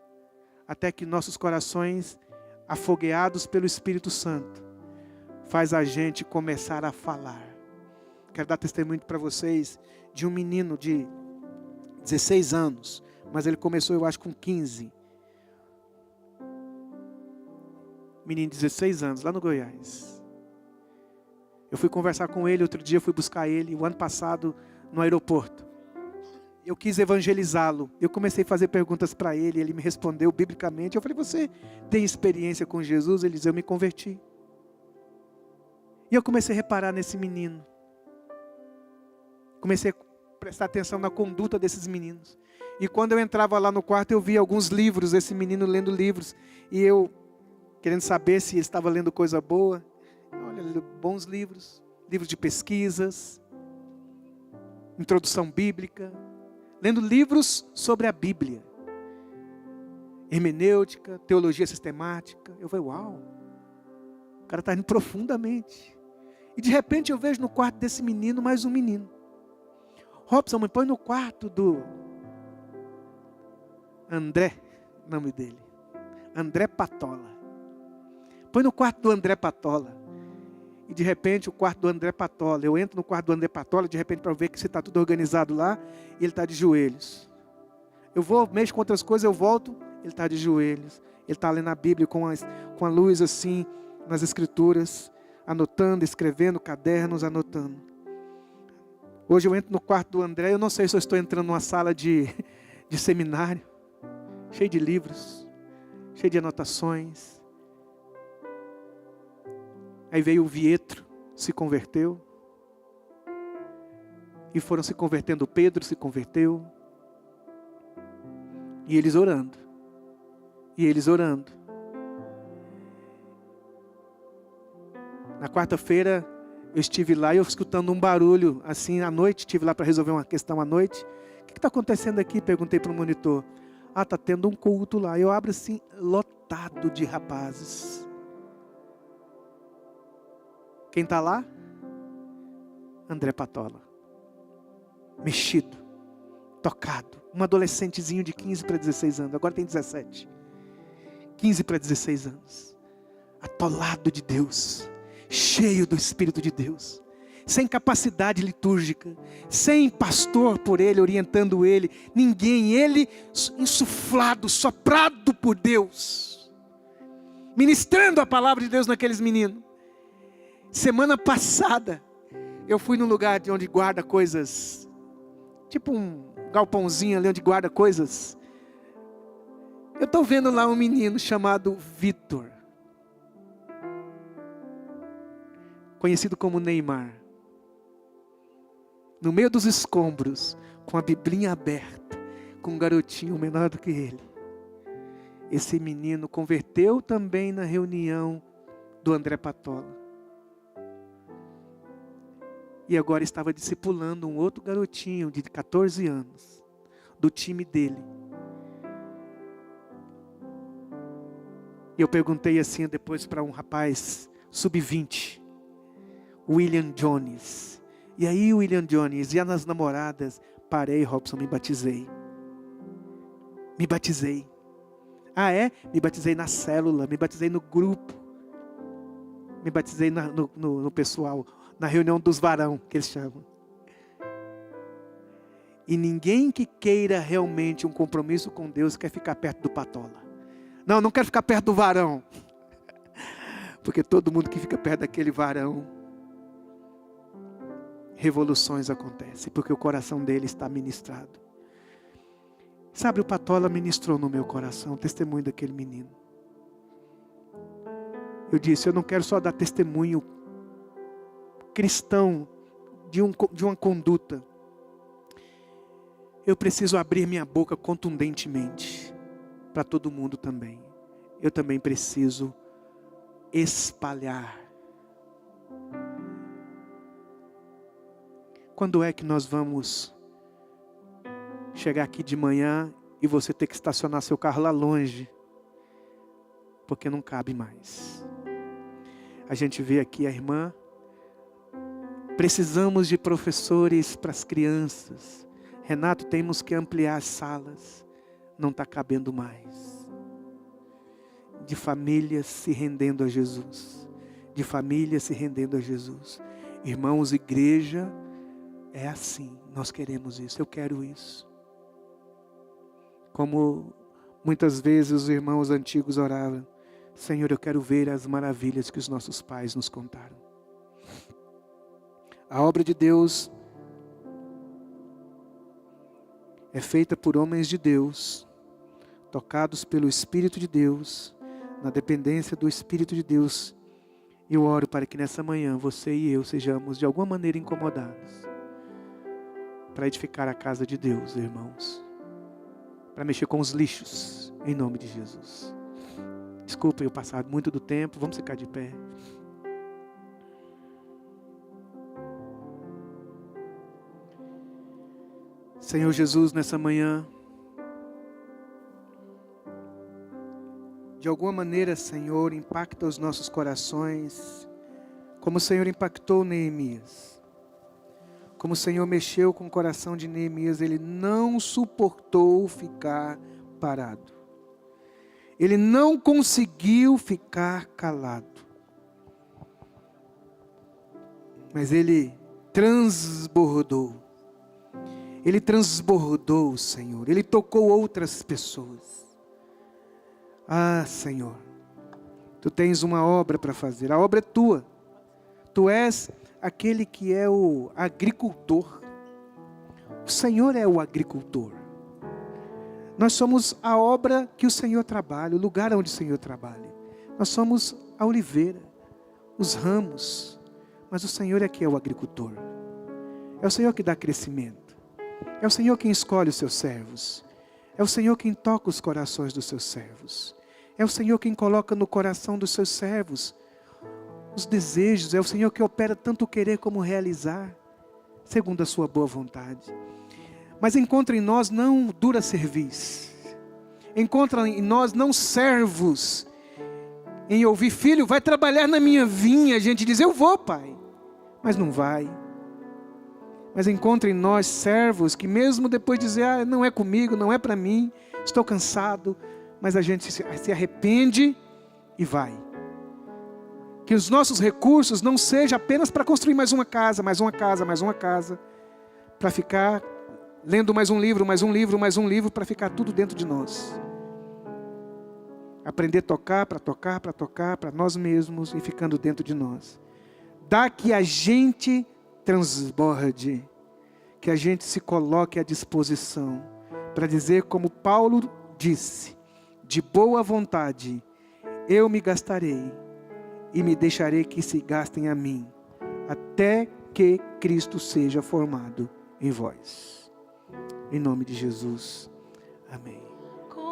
até que nossos corações, afogueados pelo Espírito Santo, faz a gente começar a falar. Quero dar testemunho para vocês de um menino de 16 anos, mas ele começou, eu acho, com 15. Menino de 16 anos, lá no Goiás. Eu fui conversar com ele, outro dia eu fui buscar ele, o ano passado, no aeroporto. Eu quis evangelizá-lo. Eu comecei a fazer perguntas para ele, ele me respondeu biblicamente. Eu falei, você tem experiência com Jesus? Ele disse, eu me converti. E eu comecei a reparar nesse menino. Comecei a prestar atenção na conduta desses meninos. E quando eu entrava lá no quarto, eu via alguns livros, esse menino lendo livros. E eu, querendo saber se ele estava lendo coisa boa. Olha, bons livros. Livros de pesquisas. Introdução bíblica. Lendo livros sobre a Bíblia. Hermenêutica, teologia sistemática. Eu falei, uau. O cara está indo profundamente. E de repente eu vejo no quarto desse menino mais um menino. Robson, me põe no quarto do André. o nome dele. André Patola. Põe no quarto do André Patola. E de repente o quarto do André Patola. Eu entro no quarto do André Patola, de repente para ver que se está tudo organizado lá. E ele está de joelhos. Eu vou, mexo com outras coisas, eu volto. Ele está de joelhos. Ele está lendo a Bíblia com a luz assim, nas escrituras. Anotando, escrevendo, cadernos, anotando. Hoje eu entro no quarto do André. Eu não sei se eu estou entrando numa sala de seminário. Cheio de livros. Cheio de anotações. Aí veio o Vietro, se converteu. E foram se convertendo. Pedro se converteu. E eles orando. E eles orando. Na quarta-feira eu estive lá e eu escutando um barulho assim à noite. Estive lá para resolver uma questão à noite. O que está acontecendo aqui? Perguntei para o monitor. Ah, está tendo um culto lá. Eu abro assim, lotado de rapazes. Quem está lá? André Patola. Mexido, tocado. Um adolescentezinho de 15 para 16 anos. Agora tem 17. 15 para 16 anos. Atolado de Deus. Cheio do Espírito de Deus. Sem capacidade litúrgica. Sem pastor por ele, orientando ele. Ninguém. Ele insuflado, soprado por Deus. Ministrando a palavra de Deus naqueles meninos. Semana passada, eu fui num lugar de onde guarda coisas, tipo um galpãozinho ali onde guarda coisas. Eu estou vendo lá um menino chamado Vitor, conhecido como Neymar, no meio dos escombros, com a biblinha aberta, com um garotinho menor do que ele. Esse menino converteu também na reunião do André Patola. E agora estava discipulando um outro garotinho de 14 anos, do time dele. E eu perguntei assim depois para um rapaz sub-20, William Jones. E aí, William Jones, e nas namoradas? Parei, Robson, me batizei. Me batizei. Ah, é? Me batizei na célula, me batizei no grupo. Me batizei no pessoal. Na reunião dos varão, que eles chamam. E ninguém que queira realmente um compromisso com Deus quer ficar perto do Patola. Não quero ficar perto do varão. Porque todo mundo que fica perto daquele varão, revoluções acontecem. Porque o coração dele está ministrado. Sabe, o Patola ministrou no meu coração o testemunho daquele menino. Eu disse, eu não quero só dar testemunho cristão de uma conduta. Eu preciso abrir minha boca contundentemente para todo mundo também. Eu também preciso espalhar. Quando é que nós vamos chegar aqui de manhã e você ter que estacionar seu carro lá longe? Porque não cabe mais. A gente vê aqui a irmã. Precisamos de professores para as crianças. Renato, temos que ampliar as salas. Não está cabendo mais. De famílias se rendendo a Jesus. De famílias se rendendo a Jesus. Irmãos, igreja é assim. Nós queremos isso. Eu quero isso. Como muitas vezes os irmãos antigos oravam. Senhor, eu quero ver as maravilhas que os nossos pais nos contaram. A obra de Deus é feita por homens de Deus, tocados pelo Espírito de Deus, na dependência do Espírito de Deus. E eu oro para que nessa manhã você e eu sejamos de alguma maneira incomodados para edificar a casa de Deus, irmãos, para mexer com os lixos, em nome de Jesus. Desculpem eu passar muito do tempo, vamos ficar de pé. Senhor Jesus, nessa manhã, de alguma maneira, Senhor, impacta os nossos corações, como o Senhor impactou Neemias. Como o Senhor mexeu com o coração de Neemias, ele não suportou ficar parado. Ele não conseguiu ficar calado. Mas ele transbordou. Ele transbordou, Senhor. Ele tocou outras pessoas. Ah, Senhor, Tu tens uma obra para fazer. A obra é Tua. Tu és aquele que é o agricultor. O Senhor é o agricultor. Nós somos a obra que o Senhor trabalha, o lugar onde o Senhor trabalha. Nós somos a oliveira, os ramos. Mas o Senhor é que é o agricultor. É o Senhor que dá crescimento. É o Senhor quem escolhe os seus servos. É o Senhor quem toca os corações dos seus servos. É o Senhor quem coloca no coração dos seus servos os desejos. É o Senhor que opera tanto o querer como o realizar, segundo a sua boa vontade. Mas encontra em nós não dura cerviz. Encontra em nós não servos em ouvir: filho, vai trabalhar na minha vinha. A gente diz: eu vou, pai. Mas não vai. Mas encontra em nós servos que mesmo depois de dizer: não é comigo, não é para mim, estou cansado. Mas a gente se arrepende e vai. Que os nossos recursos não sejam apenas para construir mais uma casa, mais uma casa, mais uma casa. Para ficar lendo mais um livro, mais um livro, mais um livro, para ficar tudo dentro de nós. Aprender a tocar, para nós mesmos e ficando dentro de nós. Dá que a gente transborde, que a gente se coloque à disposição, para dizer como Paulo disse: de boa vontade eu me gastarei e me deixarei que se gastem a mim, até que Cristo seja formado em vós. Em nome de Jesus. Amém.